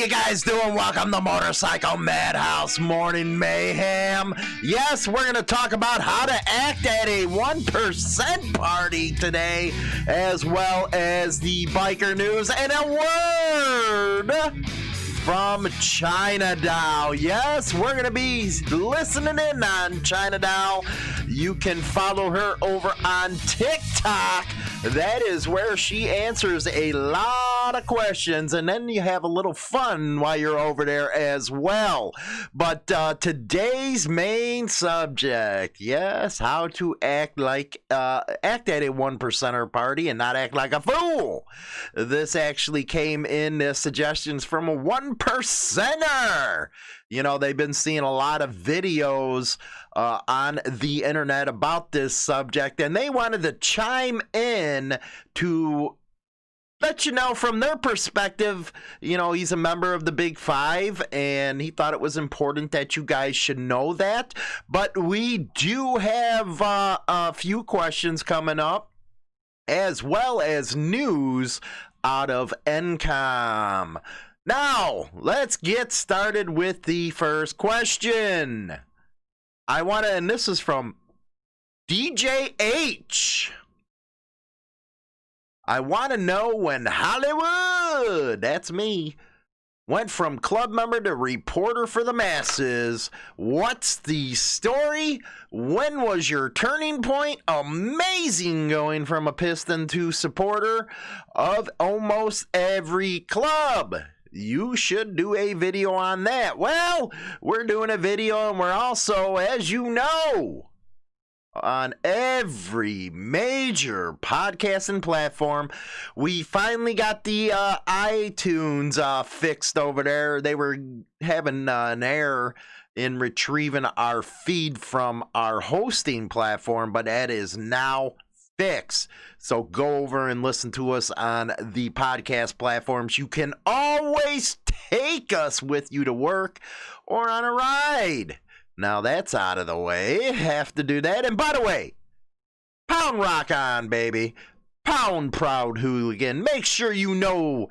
you guys doing? Welcome to Motorcycle Madhouse Morning Mayhem. Yes, we're going to talk about how to act at a 1% party today, as well as the biker news and a word from China Dow. Yes, we're going to be listening in on China Dow. You can follow her over on TikTok. That is where she answers a lot of questions, and then you have a little fun while you're over there as well. But today's main subject, yes, how to act at a 1%er party and not act like a fool. This actually came in as suggestions from a 1%er. You know, they've been seeing a lot of videos on the internet about this subject, and they wanted to chime in to let you know from their perspective. You know, he's a member of the Big Five, and he thought it was important that you guys should know that. But we do have a few questions coming up, as well as news out of NCOM. Now, let's get started with the first question. And this is from DJ H. I want to know when Hollywood, that's me, went from club member to reporter for the masses. What's the story? When was your turning point? Amazing going from a piston to supporter of almost every club. You should do a video on that. Well, we're doing a video, and we're also, as you know, on every major podcasting platform. We finally got the iTunes fixed over there. They were having an error in retrieving our feed from our hosting platform, but that is now fixed. So go over and listen to us on the podcast platforms. You can always take us with you to work or on a ride. Now that's out of the way. Have to do that. And by the way, pound rock on, baby. Pound proud hooligan. Make sure you know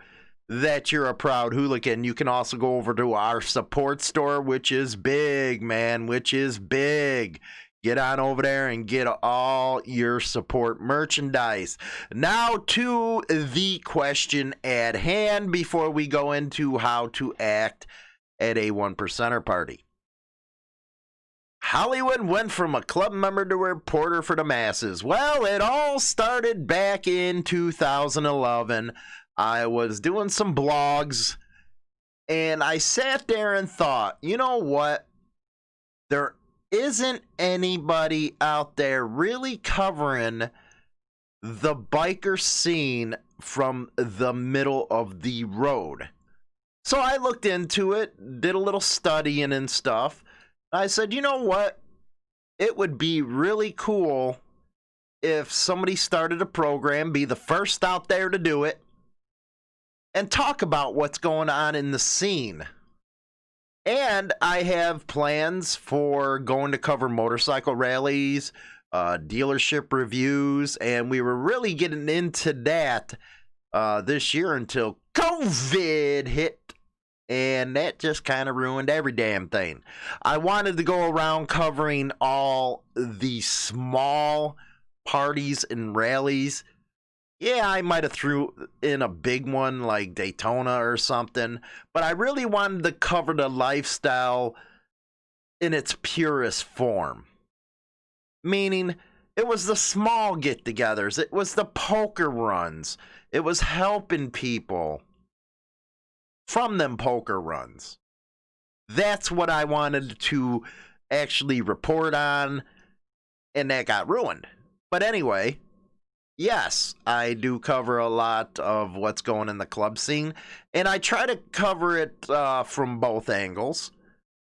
that you're a proud hooligan. You can also go over to our support store, which is big, man, which is big. Get on over there and get all your support merchandise. Now to the question at hand before we go into how to act at a 1%er party. Hollywood went from a club member to a reporter for the masses. Well, it all started back in 2011. I was doing some blogs, and I sat there and thought, you know what? There isn't anybody out there really covering the biker scene from the middle of the road. So I looked into it, did a little studying and stuff. I said, you know what? It would be really cool if somebody started a program, be the first out there to do it, and talk about what's going on in the scene. And I have plans for going to cover motorcycle rallies, dealership reviews, and we were really getting into that this year until COVID hit, and that just kind of ruined every damn thing. I wanted to go around covering all the small parties and rallies. Yeah, I might have threw in a big one like Daytona or something, but I really wanted to cover the lifestyle in its purest form. Meaning, it was the small get-togethers, it was the poker runs, it was helping people from them poker runs. That's what I wanted to actually report on, and that got ruined. But anyway, yes, I do cover a lot of what's going in the club scene, and I try to cover it from both angles.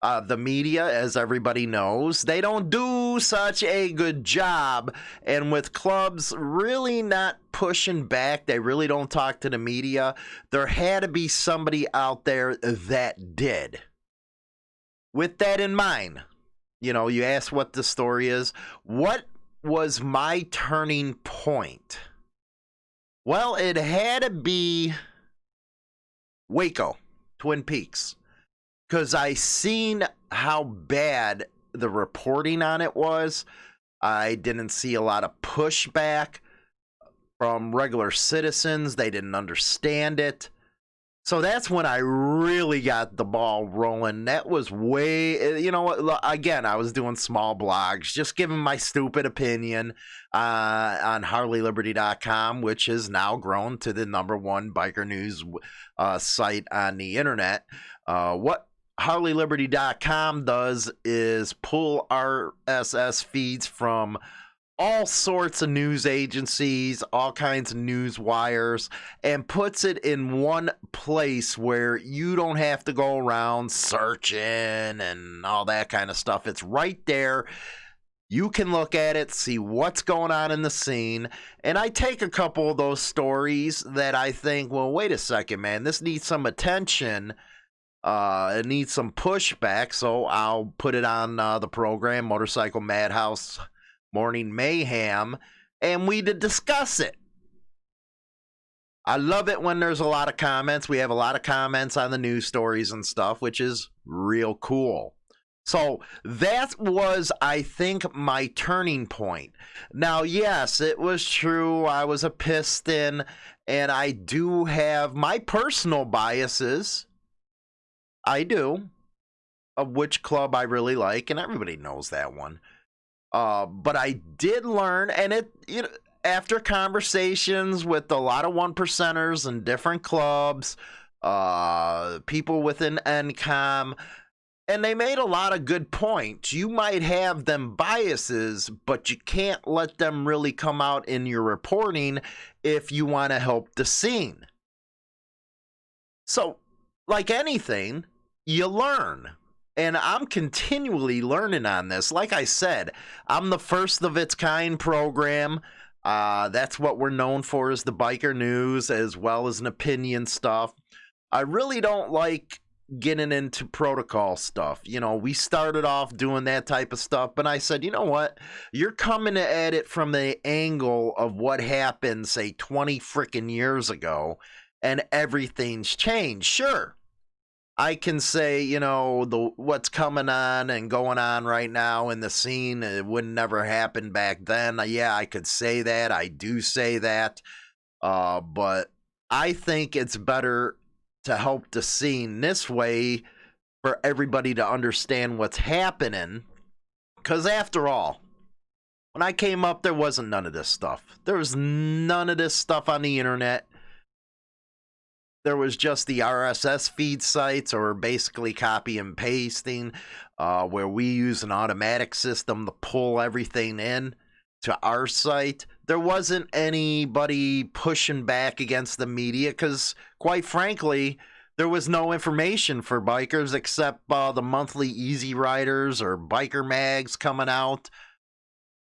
The media, as everybody knows, they don't do such a good job, and with clubs really not pushing back, they really don't talk to the media. There had to be somebody out there that did. With that in mind, you know, you asked what the story is. What was my turning point? Well, it had to be Waco, Twin Peaks, because I seen how bad the reporting on it was. I didn't see a lot of pushback from regular citizens. They didn't understand it. So that's when I really got the ball rolling. That was way, you know what, again, I was doing small blogs, just giving my stupid opinion on HarleyLiberty.com, which has now grown to the #1 biker news site on the internet. What HarleyLiberty.com does is pull RSS feeds from all sorts of news agencies, all kinds of news wires, and puts it in one place where you don't have to go around searching and all that kind of stuff. It's right there. You can look at it, see what's going on in the scene, and I take a couple of those stories that I think, well, wait a second, man, this needs some attention. It needs some pushback, so I'll put it on the program, Motorcycle Madhouse Morning Mayhem, and we discuss it. I love it when there's a lot of comments. We have a lot of comments on the news stories and stuff, which is real cool. So that was, I think, my turning point. Now, yes, it was true. I was a piston, and I do have my personal biases. I do, of which club I really like, and everybody knows that one. But I did learn, and after conversations with a lot of 1%ers and different clubs, people within NCOM, and they made a lot of good points. You might have them biases, but you can't let them really come out in your reporting if you want to help the scene. So, like anything, you learn. And I'm continually learning on this. Like I said, I'm the first of its kind program. That's what we're known for, is the biker news as well as an opinion stuff. I really don't like getting into protocol stuff. You know, we started off doing that type of stuff, but I said, you know what? You're coming at it from the angle of what happened, say, 20 freaking years ago, and everything's changed. Sure, I can say, you know, what's coming on and going on right now in the scene, it would never happen back then. Yeah, I could say that. I do say that. But I think it's better to help the scene this way for everybody to understand what's happening. Because after all, when I came up, there wasn't none of this stuff. There was none of this stuff on the internet. There was just the RSS feed sites, or basically copy and pasting, where we use an automatic system to pull everything in to our site. There wasn't anybody pushing back against the media because, quite frankly, there was no information for bikers except the monthly Easy Riders or biker mags coming out.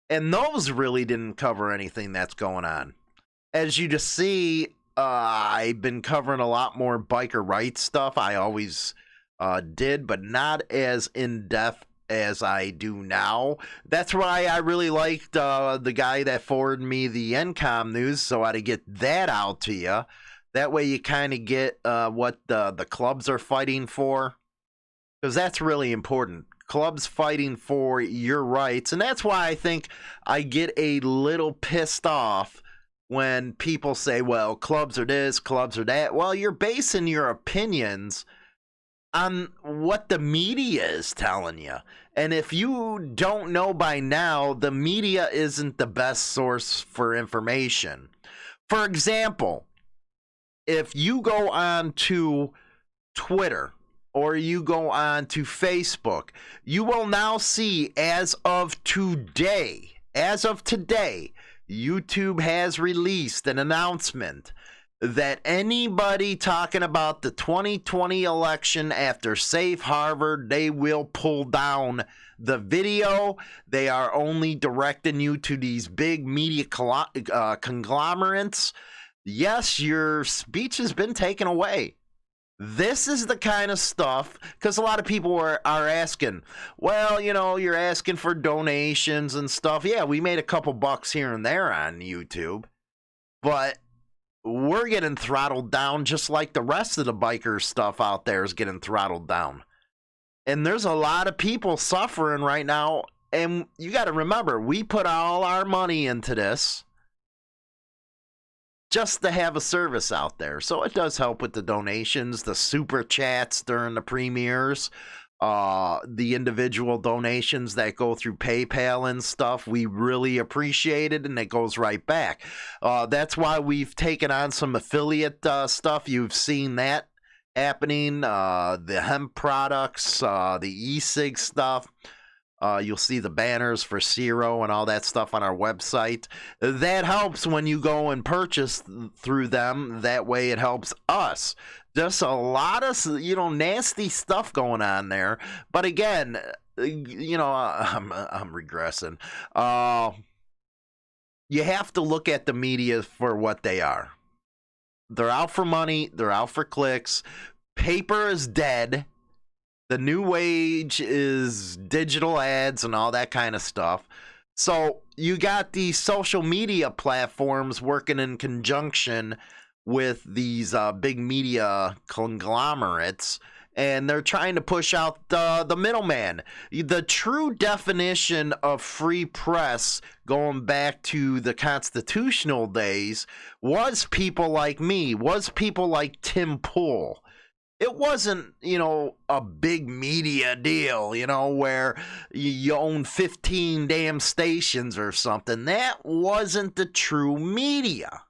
And those really didn't cover anything that's going on. As you just see, I've been covering a lot more biker rights stuff. I always did, but not as in-depth as I do now. That's why I really liked the guy that forwarded me the NCOM news, so I had to get that out to you. That way you kind of get what the clubs are fighting for, because that's really important. Clubs fighting for your rights, and that's why I think I get a little pissed off when people say, well, clubs are this, clubs are that. Well, you're basing your opinions on what the media is telling you. And if you don't know by now, the media isn't the best source for information. For example, if you go on to Twitter or you go on to Facebook, you will now see, as of today, YouTube has released an announcement that anybody talking about the 2020 election after Safe Harbor, they will pull down the video. They are only directing you to these big media conglomerates. Yes, your speech has been taken away. This is the kind of stuff, because a lot of people are asking, well, you know, you're asking for donations and stuff. Yeah, we made a couple bucks here and there on YouTube, but we're getting throttled down just like the rest of the biker stuff out there is getting throttled down. And there's a lot of people suffering right now. And you got to remember, we put all our money into this just to have a service out there. So it does help with the donations, the super chats during the premieres, the individual donations that go through PayPal and stuff. We really appreciate it, and it goes right back. That's why we've taken on some affiliate stuff. You've seen that happening, the hemp products, the e-cig stuff. You'll see the banners for Zero and all that stuff on our website. That helps when you go and purchase through them. That way it helps us. Just a lot of, nasty stuff going on there. But again, I'm regressing. You have to look at the media for what they are. They're out for money. They're out for clicks. Paper is dead. The new wage is digital ads and all that kind of stuff. So you got these social media platforms working in conjunction with these big media conglomerates, and they're trying to push out the middleman. The true definition of free press, going back to the constitutional days, was people like me, was people like Tim Pool. It wasn't, a big media deal, where you own 15 damn stations or something. That wasn't the true media.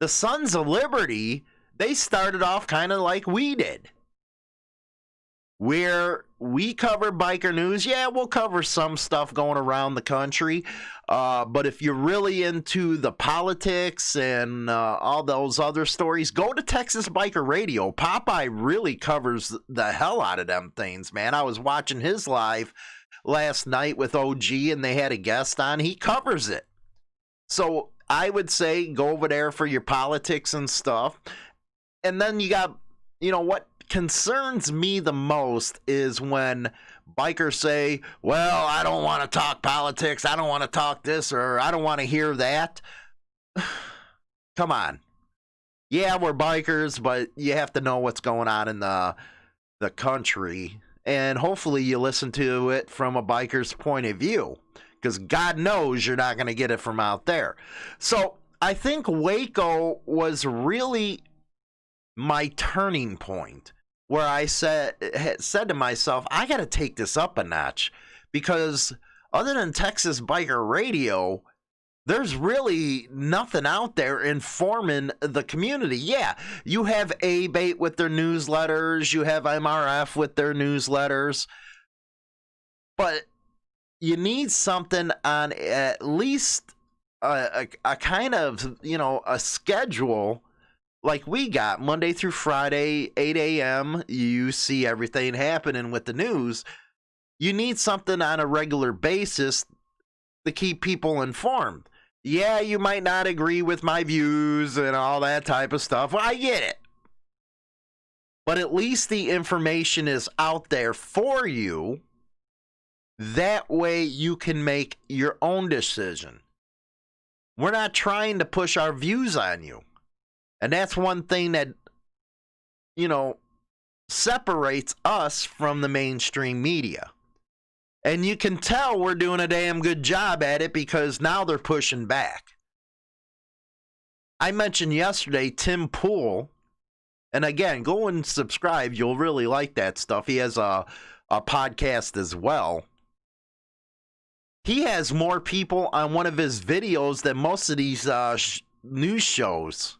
The Sons of Liberty, they started off kind of like we did, where we cover biker news. Yeah, we'll cover some stuff going around the country. But if you're really into the politics and all those other stories, go to Texas Biker Radio. Popeye really covers the hell out of them things, man. I was watching his live last night with OG, and they had a guest on. He covers it. So I would say go over there for your politics and stuff. And then you got, what concerns me the most is when bikers say, well, I don't want to talk politics, I don't want to talk this, or I don't want to hear that. Come on. Yeah, we're bikers, but you have to know what's going on in the country, and hopefully you listen to it from a biker's point of view, because God knows you're not going to get it from out there. So I think Waco was really my turning point, where I said to myself, I got to take this up a notch, because other than Texas Biker Radio, there's really nothing out there informing the community. Yeah, you have A-Bait with their newsletters, you have MRF with their newsletters, but you need something on at least a kind of, a schedule like we got Monday through Friday, 8 a.m. You see everything happening with the news. You need something on a regular basis to keep people informed. Yeah, you might not agree with my views and all that type of stuff. Well, I get it. But at least the information is out there for you. That way you can make your own decision. We're not trying to push our views on you. And that's one thing that, separates us from the mainstream media. And you can tell we're doing a damn good job at it, because now they're pushing back. I mentioned yesterday Tim Pool. And again, go and subscribe. You'll really like that stuff. He has a podcast as well. He has more people on one of his videos than most of these news shows.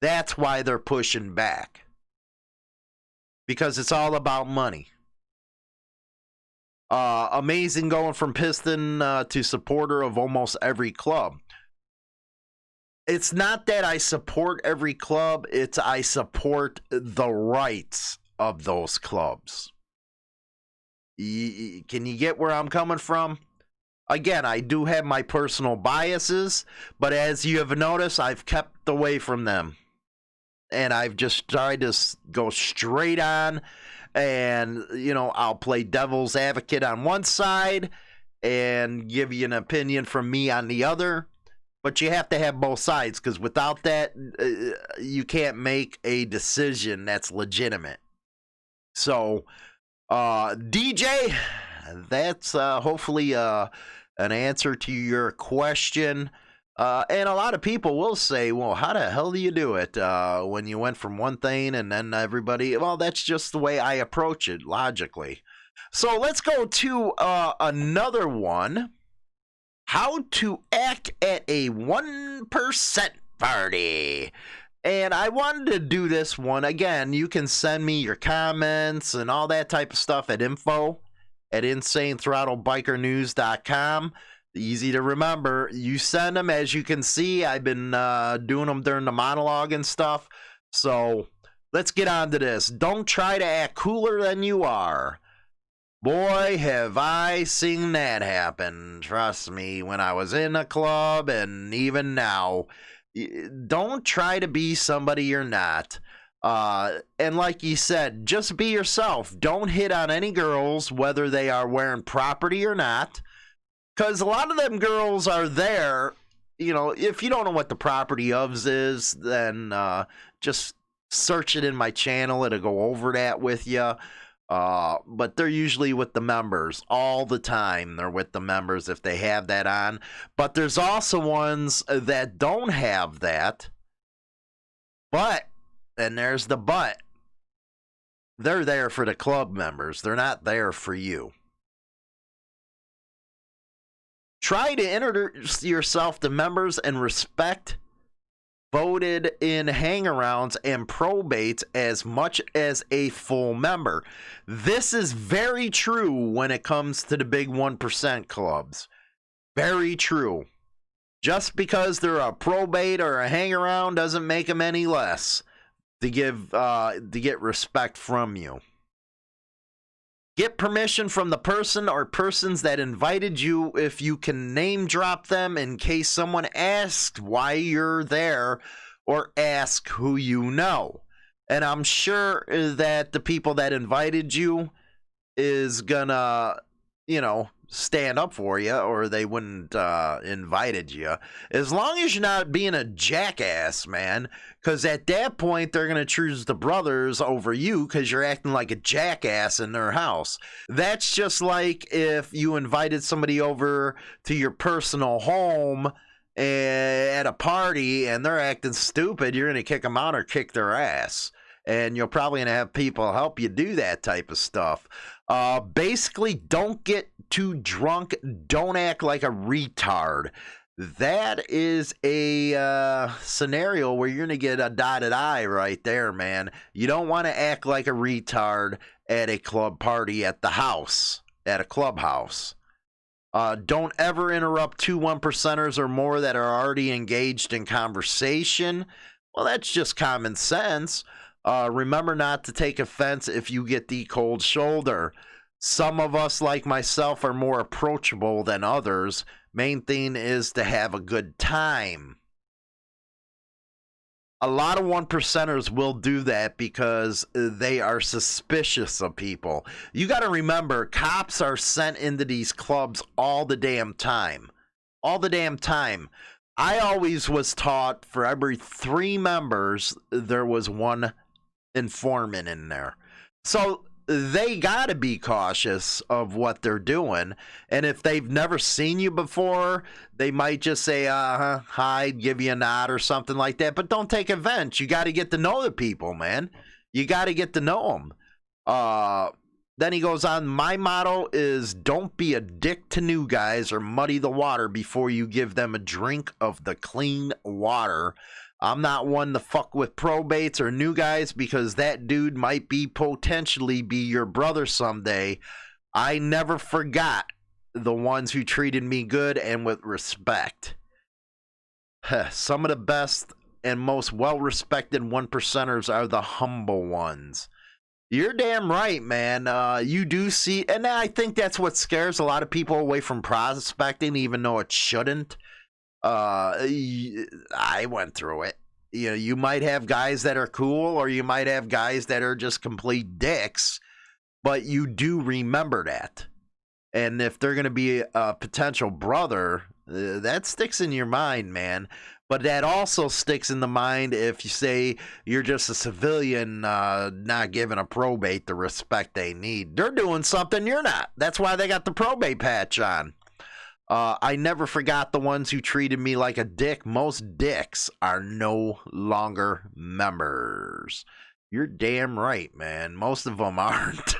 That's why they're pushing back. Because it's all about money. Amazing going from piston to supporter of almost every club. It's not that I support every club. It's I support the rights of those clubs. Can you get where I'm coming from? Again, I do have my personal biases, but as you have noticed, I've kept away from them. And I've just tried to go straight on, and, I'll play devil's advocate on one side and give you an opinion from me on the other. But you have to have both sides, because without that, you can't make a decision that's legitimate. So, DJ, that's hopefully an answer to your question. And a lot of people will say, well, how the hell do you do it when you went from one thing and then everybody? Well, that's just the way I approach it logically. So let's go to another one. How to act at a 1% party. And I wanted to do this one. Again, you can send me your comments and all that type of stuff at info@insanethrottlebikernews.com. Easy to remember. You send them. As you can see, I've been doing them during the monologue and stuff. So let's get on to this. Don't try to act cooler than you are. Boy, have I seen that happen. Trust me, when I was in a club and even now. Don't try to be somebody you're not. And like you said, just be yourself. Don't hit on any girls, whether they are wearing property or not. Because a lot of them girls are there. You know, if you don't know what the property ofs is, then just search it in my channel. It'll go over that with you. But they're usually with the members all the time. They're with the members if they have that on. But there's also ones that don't have that. But, and there's the but, they're there for the club members. They're not there for you. Try to introduce yourself to members and respect voted in hangarounds and probates as much as a full member. This is very true when it comes to the big 1% clubs. Very true. Just because they're a probate or a hangaround doesn't make them any less to get respect from you. Get permission from the person or persons that invited you if you can name drop them in case someone asks why you're there or ask who you know. And I'm sure that the people that invited you is gonna, you know, stand up for you, or they wouldn't invited you. As long as you're not being a jackass, man, because at that point they're gonna choose the brothers over you because you're acting like a jackass in their house. That's just like if you invited somebody over to your personal home at a party and they're acting stupid. You're gonna kick them out or kick their ass. And you're probably going to have people help you do that type of stuff. Basically, don't get too drunk. Don't act like a retard. That is a scenario where you're going to get a dotted I right there, man. You don't want to act like a retard at a club party at the house, at a clubhouse. Don't ever interrupt two 1%ers or more that are already engaged in conversation. Well, that's just common sense. Remember not to take offense if you get the cold shoulder. Some of us, like myself, are more approachable than others. Main thing is to have a good time. A lot of 1%ers will do that because they are suspicious of people. You got to remember, cops are sent into these clubs all the damn time. All the damn time. I always was taught for every 3 members, there was one informant in there. So they got to be cautious of what they're doing. And if they've never seen you before, they might just say, hi, give you a nod or something like that. But don't take offense. You got to get to know the people, man. You got to get to know them. Then he goes on, my motto is don't be a dick to new guys or muddy the water before you give them a drink of the clean water. I'm not one to fuck with probates or new guys because that dude might potentially be your brother someday. I never forgot the ones who treated me good and with respect. Some of the best and most well-respected 1%ers are the humble ones. You're damn right, man. You do see, and I think that's what scares a lot of people away from prospecting, even though it shouldn't. I went through it. You know, you might have guys that are cool, or you might have guys that are just complete dicks, but you do remember that. And if they're going to be a potential brother, That sticks in your mind, man. But that also sticks in the mind if you say you're just a civilian not giving a probate the respect they need. They're doing something you're not. That's why they got the probate patch on. I never forgot the ones who treated me like a dick. Most dicks are no longer members. You're damn right, man. Most of them aren't.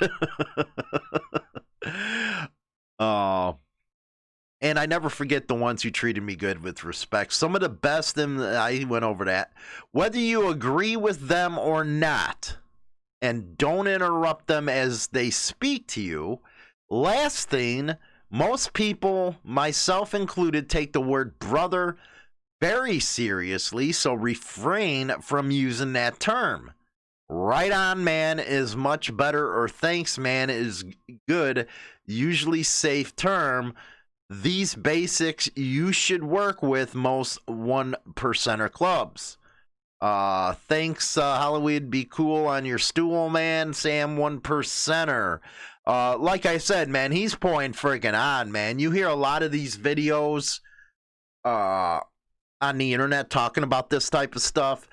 And I never forget the ones who treated me good with respect. Some of the best, and I went over that. Whether you agree with them or not, and don't interrupt them as they speak to you. Last thing, most people, myself included, take the word brother very seriously, so refrain from using that term. Right on, man, is much better, or thanks, man, is good, usually safe term. These basics you should work with most 1%er clubs. Thanks, Hollywood, be cool on your stool, man. Sam 1%er. Like I said, man, he's pouring friggin' on, man. You hear a lot of these videos on the internet talking about this type of stuff.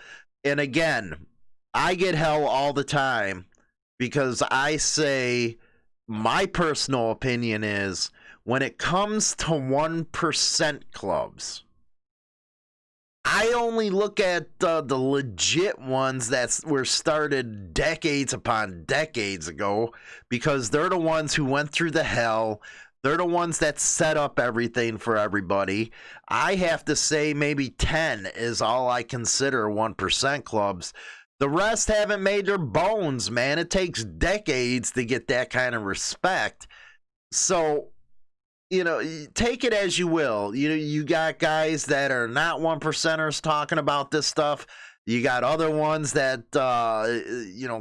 And again, I get hell all the time because I say my personal opinion is when it comes to 1% clubs, I only look at the legit ones that were started decades upon decades ago because they're the ones who went through the hell. They're the ones that set up everything for everybody. I have to say maybe 10 is all I consider 1% clubs. The rest haven't made their bones, man. It takes decades to get that kind of respect. So, you know, take it as you will. You got guys that are not 1%ers talking about this stuff. You got other ones that,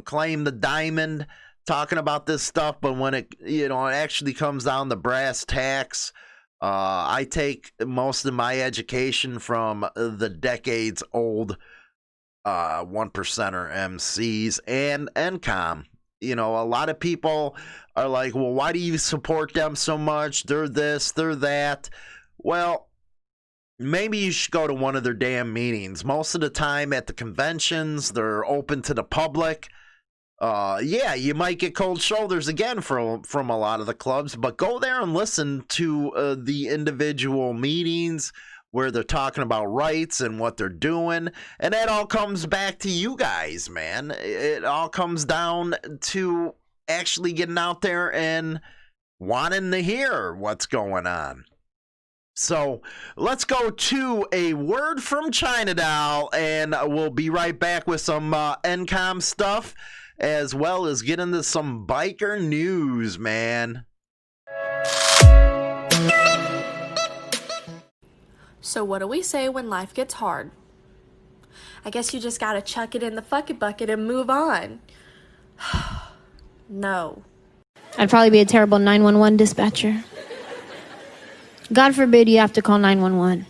claim the diamond talking about this stuff. But when it actually comes down to brass tacks, I take most of my education from the decades old 1%er MCs and NCOM. A lot of people are like, well, why do you support them so much? They're this, they're that. Well, maybe you should go to one of their damn meetings. Most of the time at the conventions, they're open to the public. Yeah, you might get cold shoulders again from a lot of the clubs, but go there and listen to the individual meetings where they're talking about rights and what they're doing. And that all comes back to you guys, man. It all comes down to actually getting out there and wanting to hear what's going on. So let's go to a word from China Doll, and we'll be right back with some NCOM stuff, as well as get into some biker news, man. So what do we say when life gets hard? I guess you just gotta chuck it in the fucking bucket and move on. No. I'd probably be a terrible 911 dispatcher. God forbid you have to call 911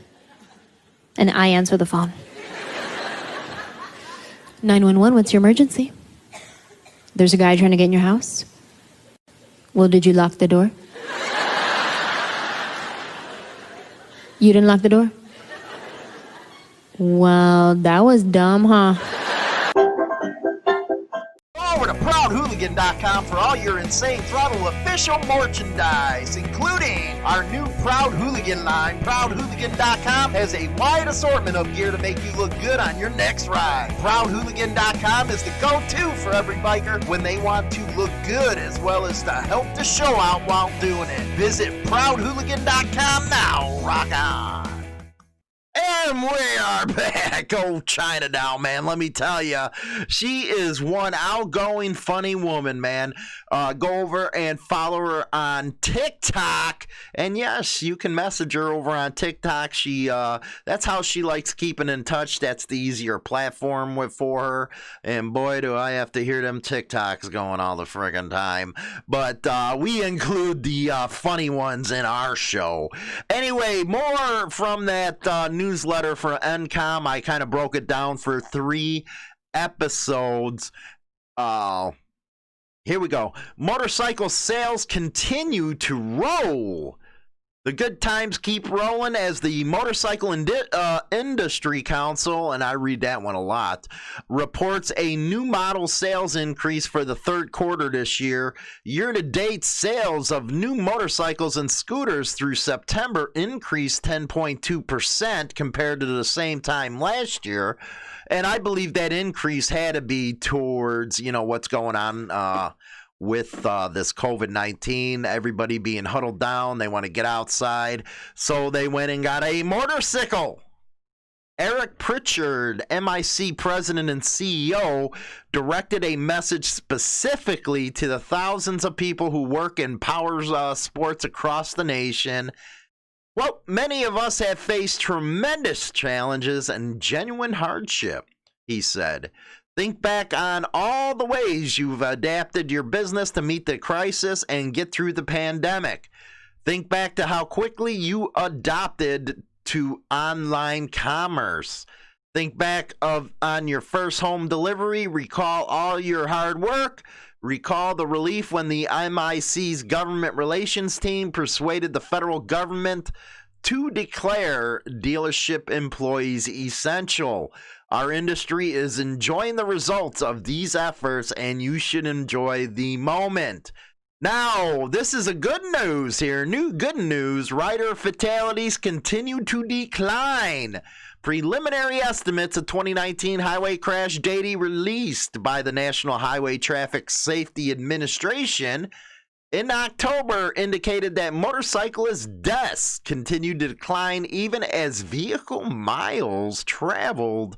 and I answer the phone. 911, what's your emergency? There's a guy trying to get in your house. Well, did you lock the door? You didn't lock the door? Well, that was dumb, huh? Over to ProudHooligan.com for all your Insane Throttle official merchandise, including our new Proud Hooligan line. ProudHooligan.com has a wide assortment of gear to make you look good on your next ride. ProudHooligan.com is the go-to for every biker when they want to look good as well as to help the show out while doing it. Visit ProudHooligan.com now. Rock on. And we are back. Oh, China Doll, man. Let me tell you, she is one outgoing, funny woman, man. Go over and follow her on TikTok. And yes, you can message her over on TikTok. That's how she likes keeping in touch. That's the easier platform for her. And boy, do I have to hear them TikToks going all the friggin' time. But we include the funny ones in our show. Anyway, more from that newsletter for NCOM. I kind of broke it down for 3 episodes. Here we go. Motorcycle sales continue to roll. The good times keep rolling as the Motorcycle Industry Council, and I read that one a lot, reports a new model sales increase for the third quarter this year. Year-to-date sales of new motorcycles and scooters through September increased 10.2% compared to the same time last year. And I believe that increase had to be towards, what's going on with this COVID-19, everybody being huddled down. They want to get outside. So they went and got a motorcycle. Eric Pritchard, MIC president and CEO, directed a message specifically to the thousands of people who work in power sports across the nation. Well, many of us have faced tremendous challenges and genuine hardship, he said. Think back on all the ways you've adapted your business to meet the crisis and get through the pandemic. Think back to how quickly you adopted to online commerce. Think back on your first home delivery. Recall all your hard work. Recall the relief when the MIC's government relations team persuaded the federal government to declare dealership employees essential. Our industry is enjoying the results of these efforts, and you should enjoy the moment. Now, this is a good news here. New good news. Rider fatalities continue to decline. Preliminary estimates of 2019 highway crash data released by the National Highway Traffic Safety Administration in October indicated that motorcyclist deaths continued to decline even as vehicle miles traveled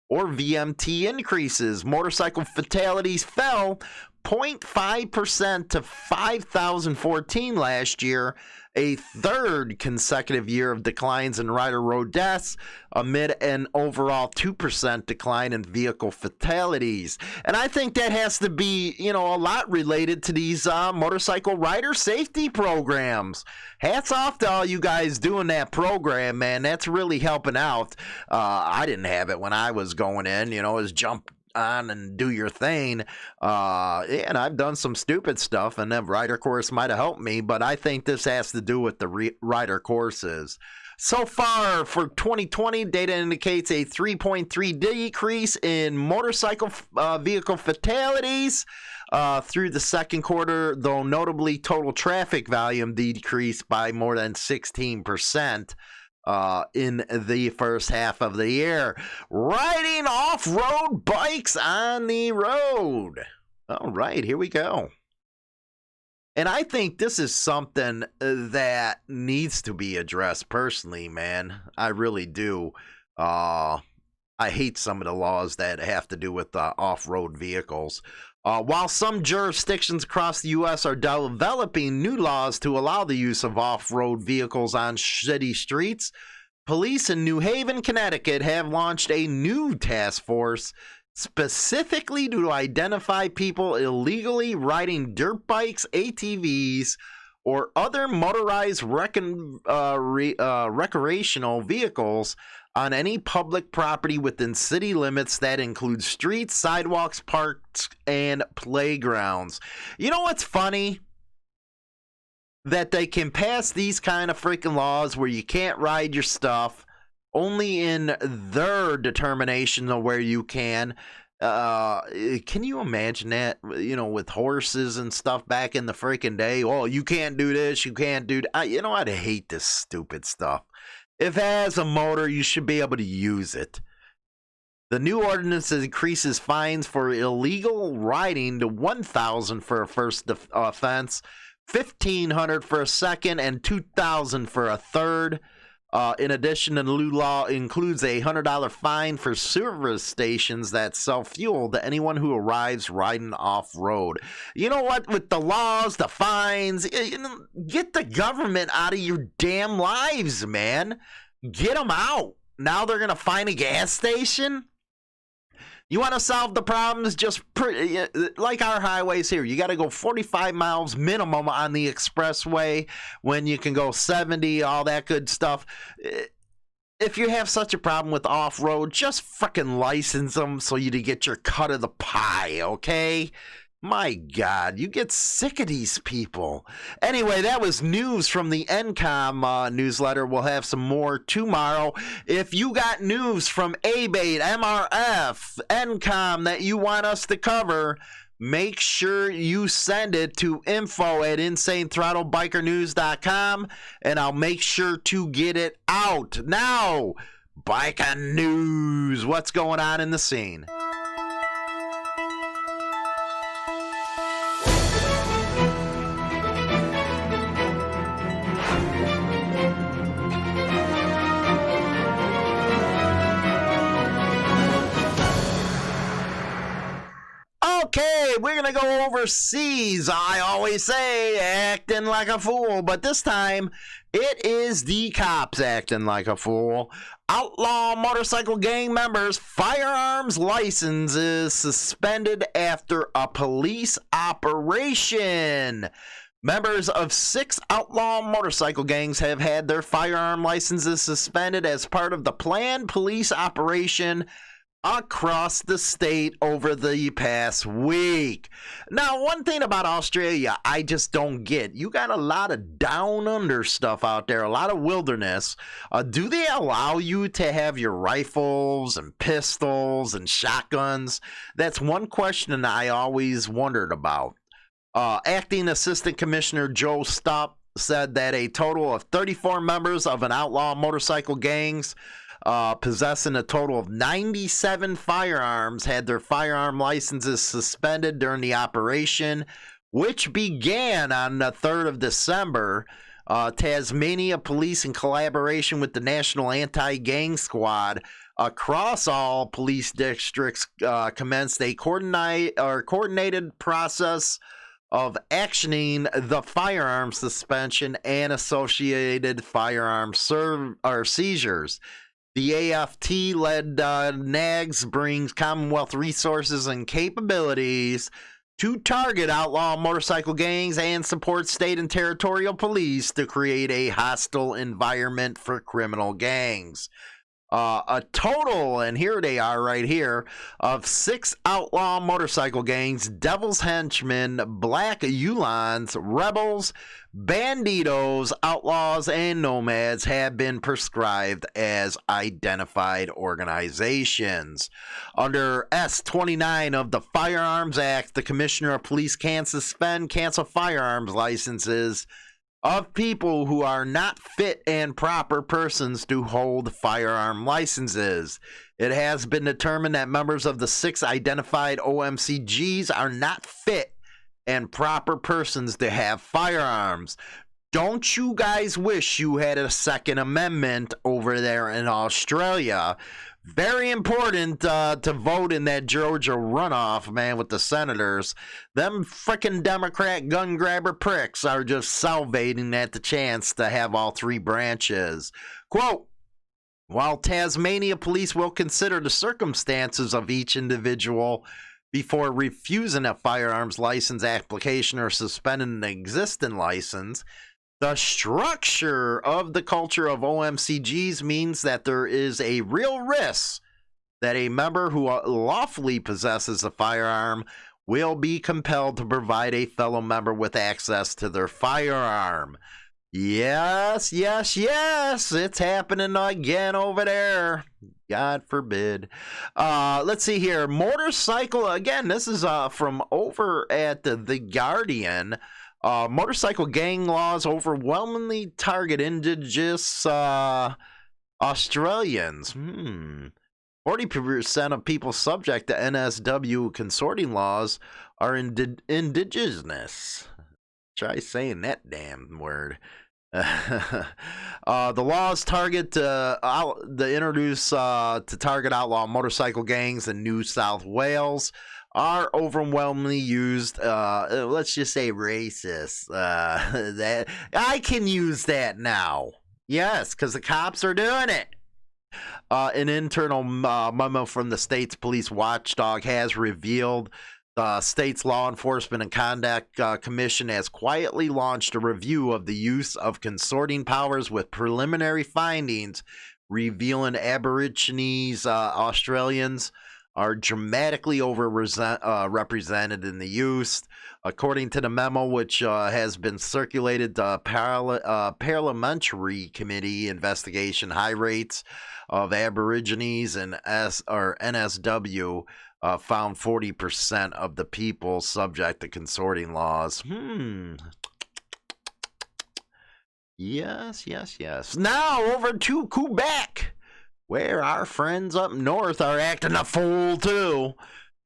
or VMT increases. Motorcycle fatalities fell 0.5% to 5,014 last year, a third consecutive year of declines in rider road deaths amid an overall 2% decline in vehicle fatalities. And I think that has to be, a lot related to these motorcycle rider safety programs. Hats off to all you guys doing that program, man. That's really helping out. I didn't have it when I was going in, as jump on and do your thing. And I've done some stupid stuff, and that rider course might have helped me, but I think this has to do with the rider courses. So far for 2020, data indicates a 3.3 decrease in motorcycle vehicle fatalities through the second quarter, though notably total traffic volume decreased by more than 16%. In the first half of the year. Riding off-road bikes on the road. All right, here we go. And I think this is something that needs to be addressed personally, man. I really do. I hate some of the laws that have to do with off-road vehicles. While some jurisdictions across the U.S. are developing new laws to allow the use of off-road vehicles on city streets, police in New Haven, Connecticut have launched a new task force specifically to identify people illegally riding dirt bikes, ATVs, or other motorized recreational vehicles on any public property within city limits that include streets, sidewalks, parks, and playgrounds. You know what's funny? That they can pass these kind of freaking laws where you can't ride your stuff only in their determination of where you can. Can you imagine that, with horses and stuff back in the freaking day? Oh, you can't do this, you can't do that. I'd hate this stupid stuff. If it has a motor, you should be able to use it. The new ordinance increases fines for illegal riding to $1,000 for a first offense, $1,500 for a second, and $2,000 for a third. In addition, the new law includes a $100 fine for service stations that sell fuel to anyone who arrives riding off-road. You know what? With the laws, the fines, get the government out of your damn lives, man. Get them out. Now they're going to find a gas station? You want to solve the problems? Just like our highways here. You got to go 45 miles minimum on the expressway when you can go 70, all that good stuff. If you have such a problem with off-road, just freaking license them so you to get your cut of the pie, okay? My God, you get sick of these people. Anyway, that was news from the NCOM newsletter. We'll have some more tomorrow. If you got news from ABATE, MRF, NCOM that you want us to cover, make sure you send it to info@insanethrottlebikernews.com, and I'll make sure to get it out. Now, biker news. What's going on in the scene? Okay, we're going to go overseas. I always say acting like a fool, but this time it is the cops acting like a fool. Outlaw motorcycle gang members' firearms licenses suspended after a police operation. Members of 6 outlaw motorcycle gangs have had their firearm licenses suspended as part of the planned police operation across the state over the past week. Now, one thing about Australia I just don't get, you got a lot of down under stuff out there, a lot of wilderness. Do they allow you to have your rifles and pistols and shotguns? That's one question I always wondered about. Acting Assistant Commissioner Joe Stupp said that a total of 34 members of an outlaw motorcycle gangs possessing a total of 97 firearms had their firearm licenses suspended during the operation, which began on the 3rd of December. Tasmania Police, in collaboration with the National Anti-Gang Squad across all police districts, commenced a coordinated process of actioning the firearm suspension and associated firearm seizures. The AFT-led NAGS brings Commonwealth resources and capabilities to target outlaw motorcycle gangs and support state and territorial police to create a hostile environment for criminal gangs. A total, and here they are right here, of 6 outlaw motorcycle gangs: Devil's Henchmen, Black Ulans, Rebels, Banditos, Outlaws, and Nomads have been prescribed as identified organizations. Under S29 of the Firearms Act, the Commissioner of Police can cancel firearms licenses of people who are not fit and proper persons to hold firearm licenses. It has been determined that members of the 6 identified OMCGs are not fit and proper persons to have firearms. Don't you guys wish you had a Second Amendment over there in Australia? Very important to vote in that Georgia runoff, man, with the senators. Them frickin' Democrat gun grabber pricks are just salivating at the chance to have all 3 branches. Quote, while Tasmania Police will consider the circumstances of each individual before refusing a firearms license application or suspending an existing license, the structure of the culture of OMCGs means that there is a real risk that a member who lawfully possesses a firearm will be compelled to provide a fellow member with access to their firearm. Yes, yes, yes, it's happening again over there. God forbid. Let's see here. Motorcycle, again, this is from over at the Guardian. Motorcycle gang laws overwhelmingly target indigenous Australians. 40% of people subject to NSW consorting laws are indigenous. Try saying that damn word. The laws target introduced to target outlaw motorcycle gangs in New South Wales are overwhelmingly used, let's just say racist. That I can use that now. Yes, because the cops are doing it. An internal memo from the state's police watchdog has revealed the state's Law Enforcement and Conduct Commission has quietly launched a review of the use of consorting powers with preliminary findings revealing Aborigines Australians are dramatically represented in the use. According to the memo, which has been circulated, the Parliamentary Committee investigation, high rates of Aborigines and NSW found 40% of the people subject to consorting laws. Yes. Now over to Quebec, where our friends up north are acting a fool too.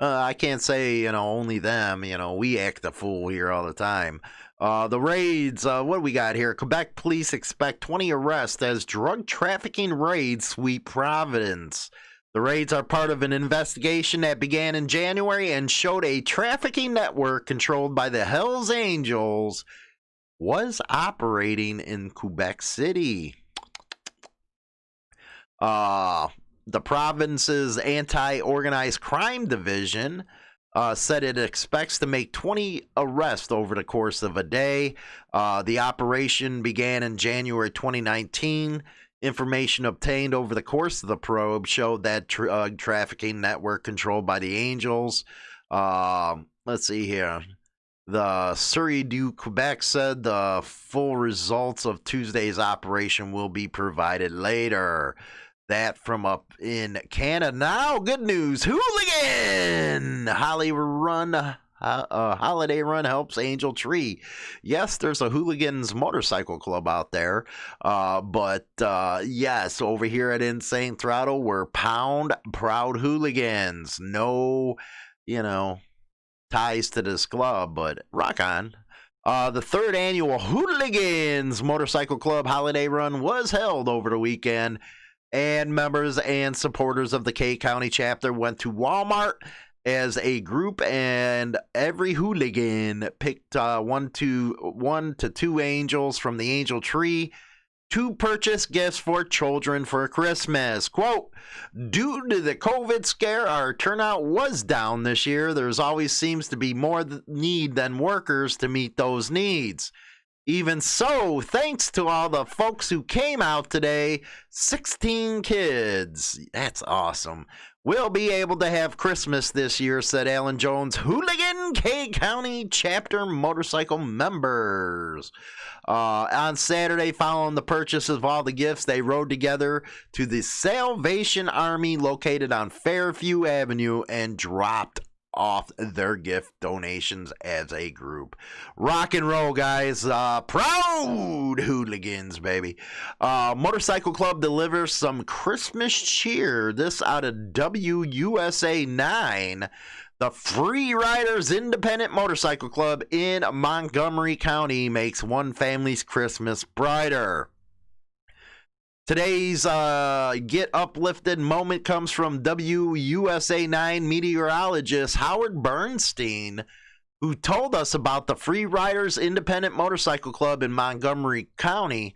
I can't say, only them. We act a fool here all the time. The raids, what do we got here? Quebec police expect 20 arrests as drug trafficking raids sweep Providence. The raids are part of an investigation that began in January and showed a trafficking network controlled by the Hells Angels was operating in Quebec City. The province's anti-organized crime division said it expects to make 20 arrests over the course of a day. The operation began in January 2019. Information obtained over the course of the probe showed that drug trafficking network controlled by the Angels. Let's see here. The Surrey du Quebec said the full results of Tuesday's operation will be provided later. That from up in Canada. Now, good news. Hooligan! Holiday Run helps Angel Tree. Yes, there's a Hooligans motorcycle club out there. But yes, over here at Insane Throttle, we're proud hooligans. No, ties to this club, but rock on. The third annual Hooligans Motorcycle Club Holiday Run was held over the weekend, and members and supporters of the K County chapter went to Walmart as a group, and every hooligan picked one to two angels from the angel tree to purchase gifts for children for Christmas. Quote, due to the COVID scare, our turnout was down this year. There's always seems to be more need than workers to meet those needs. Even so, thanks to all the folks who came out today, 16 kids. That's awesome. We'll be able to have Christmas this year, said Alan Jones, Hooligan K County Chapter Motorcycle members. On Saturday, following the purchase of all the gifts, they rode together to the Salvation Army located on Fairview Avenue and dropped off their gift donations as a group. Rock and roll, guys. Proud hooligans, baby. Motorcycle Club delivers some Christmas cheer. This out of WUSA 9. The Free Riders Independent Motorcycle Club in Montgomery County makes one family's Christmas brighter. Today's Get Uplifted moment comes from WUSA 9 meteorologist Howard Bernstein, who told us about the Free Riders Independent Motorcycle Club in Montgomery County.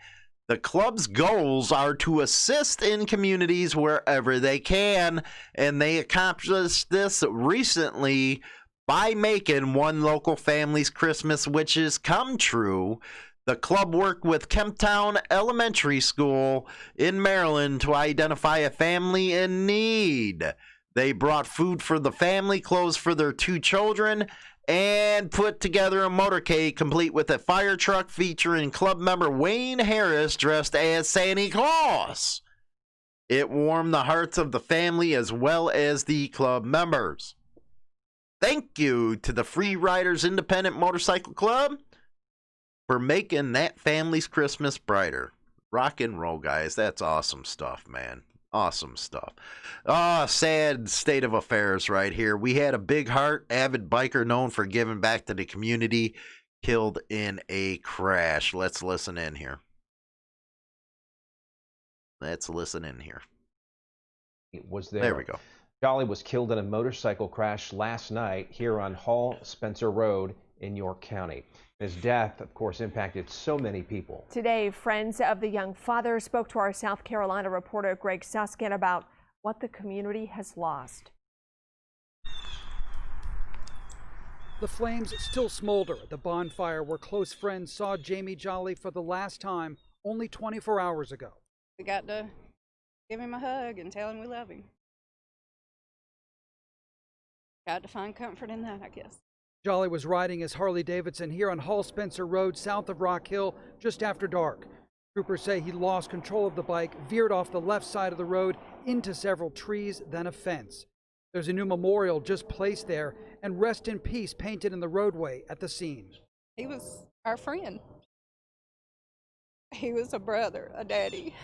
The club's goals are to assist in communities wherever they can, and they accomplished this recently by making one local family's Christmas wishes come true. The club worked with Kemptown Elementary School in Maryland to identify a family in need. They brought food for the family, clothes for their 2 children, and put together a motorcade complete with a fire truck featuring club member Wayne Harris dressed as Santa Claus. It warmed the hearts of the family as well as the club members. Thank you to the Free Riders Independent Motorcycle Club for making that family's Christmas brighter. Rock and roll, guys. That's awesome stuff, man. Awesome stuff. Sad state of affairs right here. We had a big heart, avid biker known for giving back to the community, killed in a crash. Let's listen in here. Was there. There we go. Jolly was killed in a motorcycle crash last night here on Hall Spencer Road in York County. His death, of course, impacted so many people. Today, friends of the young father spoke to our South Carolina reporter Greg Suskin about what the community has lost. The flames still smolder at the bonfire where close friends saw Jamie Jolly for the last time only 24 hours ago. We got to give him a hug and tell him we love him. Got to find comfort in that, I guess. Jolly was riding his Harley Davidson here on Hall Spencer Road south of Rock Hill just after dark. Troopers say he lost control of the bike, veered off the left side of the road into several trees, then a fence. There's a new memorial just placed there and "Rest in Peace" painted in the roadway at the scene. He was our friend. He was a brother, a daddy,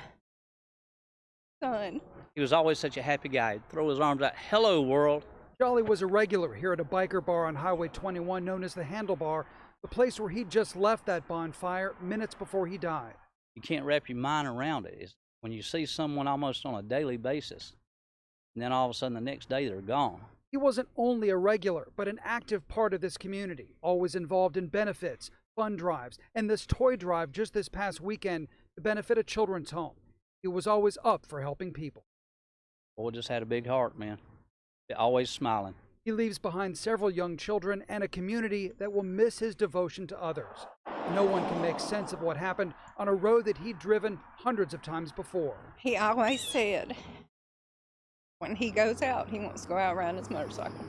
son. He was always such a happy guy. He'd throw his arms out, "Hello, world." Jolly was a regular here at a biker bar on Highway 21 known as the Handlebar, the place where he'd just left that bonfire minutes before he died. You can't wrap your mind around it. It's when you see someone almost on a daily basis, and then all of a sudden the next day they're gone. He wasn't only a regular, but an active part of this community, always involved in benefits, fund drives, and this toy drive just this past weekend to benefit a children's home. He was always up for helping people. Boy, just had a big heart, man. Always smiling. He leaves behind several young children and a community that will miss his devotion to others. No one can make sense of what happened on a road that he'd driven hundreds of times before. He always said when he goes out, he wants to go out riding his motorcycle.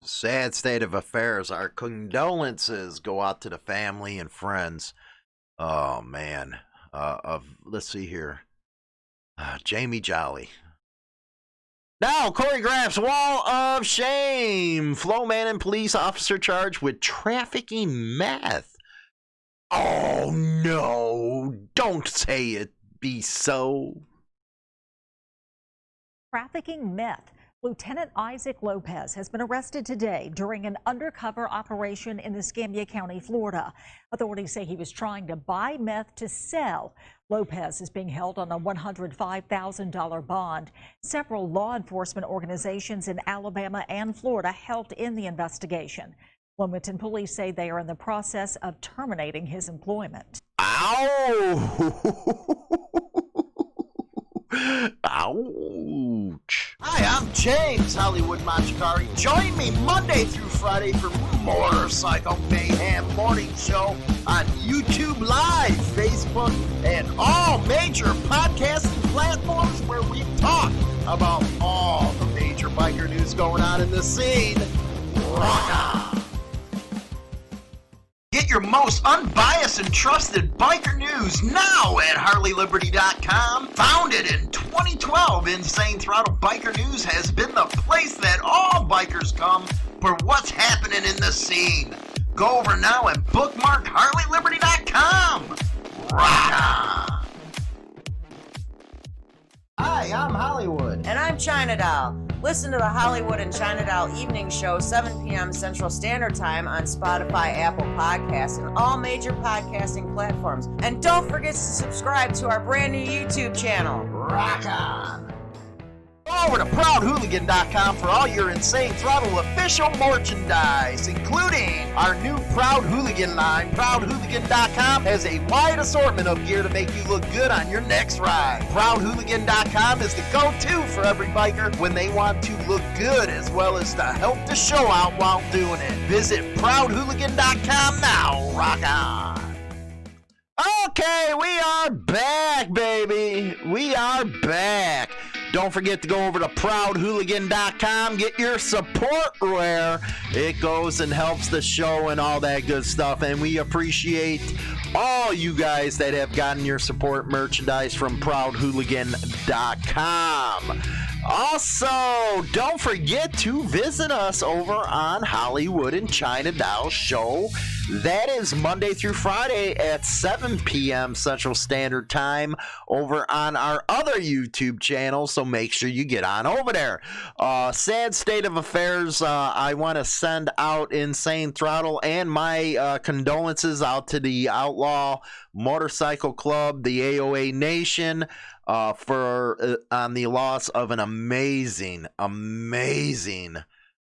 Sad state of affairs. Our condolences go out to the family and friends. Oh man. Let's see here. Jamie Jolly. Now, choreographs wall of shame. Flowman and police officer charged with trafficking meth. Oh no! Don't say it be so. Trafficking meth. Lieutenant Isaac Lopez has been arrested today during an undercover operation in Escambia County, Florida. Authorities say he was trying to buy meth to sell. Lopez is being held on a $105,000 bond. Several law enforcement organizations in Alabama and Florida helped in the investigation. Wilmington police say they are in the process of terminating his employment. Ow! Ouch. Hi, I'm James Hollywood Machikari. Join me Monday through Friday for Motorcycle Mayhem Morning Show on YouTube Live, Facebook, and all major podcasting platforms where we talk about all the major biker news going on in the scene. Rock on! Get your most unbiased and trusted biker news now at HarleyLiberty.com. Founded in 2012, Insane Throttle Biker News has been the place that all bikers come for what's happening in the scene. Go over now and bookmark HarleyLiberty.com. Rock on! Hi, I'm Hollywood. And I'm China Doll. Listen to the Hollywood and China Doll Evening Show, 7 p.m. Central Standard Time on Spotify, Apple Podcasts, and all major podcasting platforms. And don't forget to subscribe to our brand new YouTube channel. Rock on! Go over to ProudHooligan.com for all your Insane Throttle official merchandise, including our new Proud Hooligan line. ProudHooligan.com has a wide assortment of gear to make you look good on your next ride. ProudHooligan.com is the go-to for every biker when they want to look good as well as to help the show out while doing it. Visit ProudHooligan.com now. Rock on. Okay, we are back, baby. We are back. Don't forget to go over to ProudHooligan.com. Get your support where it goes and helps the show and all that good stuff. And we appreciate all you guys that have gotten your support merchandise from ProudHooligan.com. Also, don't forget to visit us over on Hollywood and China Doll Show. That is Monday through Friday at 7 p.m. Central Standard Time over on our other YouTube channel, so make sure you get on over there. Sad state of affairs. I want to send out Insane Throttle and my condolences out to the Outlaw Motorcycle Club, the AOA Nation, for on the loss of an amazing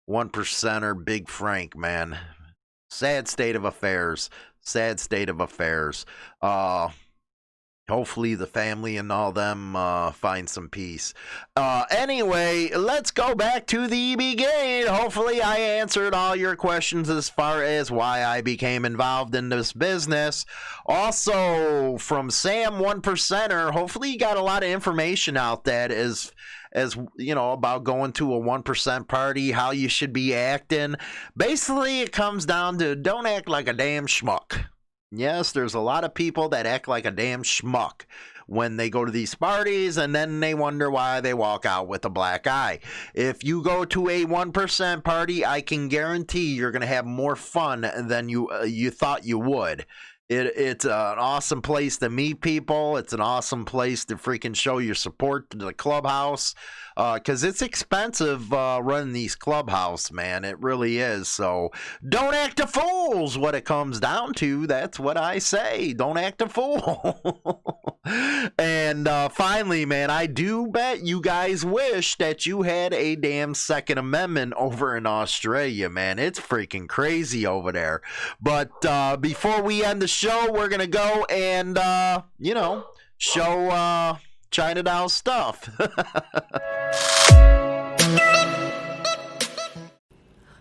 one percenter, Big Frank, man. Sad state of affairs. Sad state of affairs. hopefully the family and all them find some peace. Anyway, let's go back to the beginning. Hopefully I answered all your questions as far as why I became involved in this business. Also, from Sam 1%er, hopefully you got a lot of information out that is, as you know, about going to a 1% party, how you should be acting. Basically, it comes down to don't act like a damn schmuck. Yes, there's a lot of people that act like a damn schmuck when they go to these parties, and then they wonder why they walk out with a black eye. If you go to a 1% party, I can guarantee you're going to have more fun than you thought you would. It's an awesome place to meet people. It's an awesome place to freaking show your support to the Clubhouse, because it's expensive running these Clubhouse, man. It really is. So don't act a fool is what it comes down to. That's what I say. Don't act a fool. And finally, man, I do bet you guys wish that you had a damn Second Amendment over in Australia, man. It's freaking crazy over there. But before we end the show, we're going to go and, show China Doll stuff.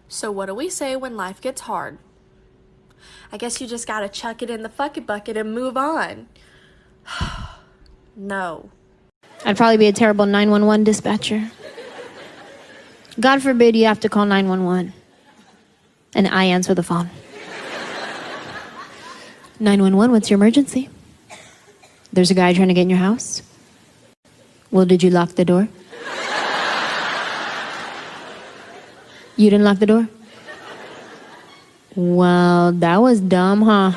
So what do we say when life gets hard? I guess you just gotta chuck it in the fucking bucket and move on. No. I'd probably be a terrible 911 dispatcher. God forbid you have to call 911 and I answer the phone. 911, what's your emergency? There's a guy trying to get in your house. Well, did you lock the door? You didn't lock the door? Well, that was dumb, huh?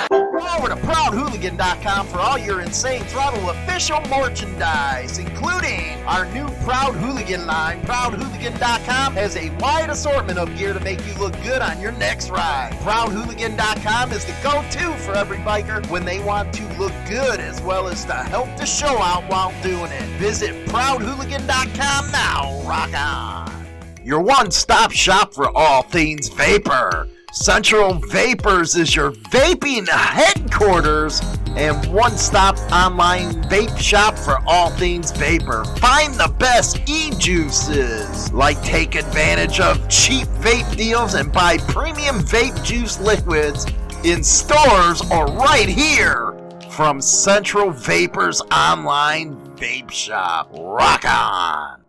Go over to ProudHooligan.com for all your Insane Throttle official merchandise, including our new Proud Hooligan line. ProudHooligan.com has a wide assortment of gear to make you look good on your next ride. ProudHooligan.com is the go-to for every biker when they want to look good as well as to help the show out while doing it. Visit ProudHooligan.com now. Rock on. Your one-stop shop for all things vapor. Central Vapors is your vaping headquarters and one-stop online vape shop for all things vapor. Find the best e-juices, like take advantage of cheap vape deals and buy Premium Vape Juice liquids in stores or right here from Central Vapors online vape shop. Rock on!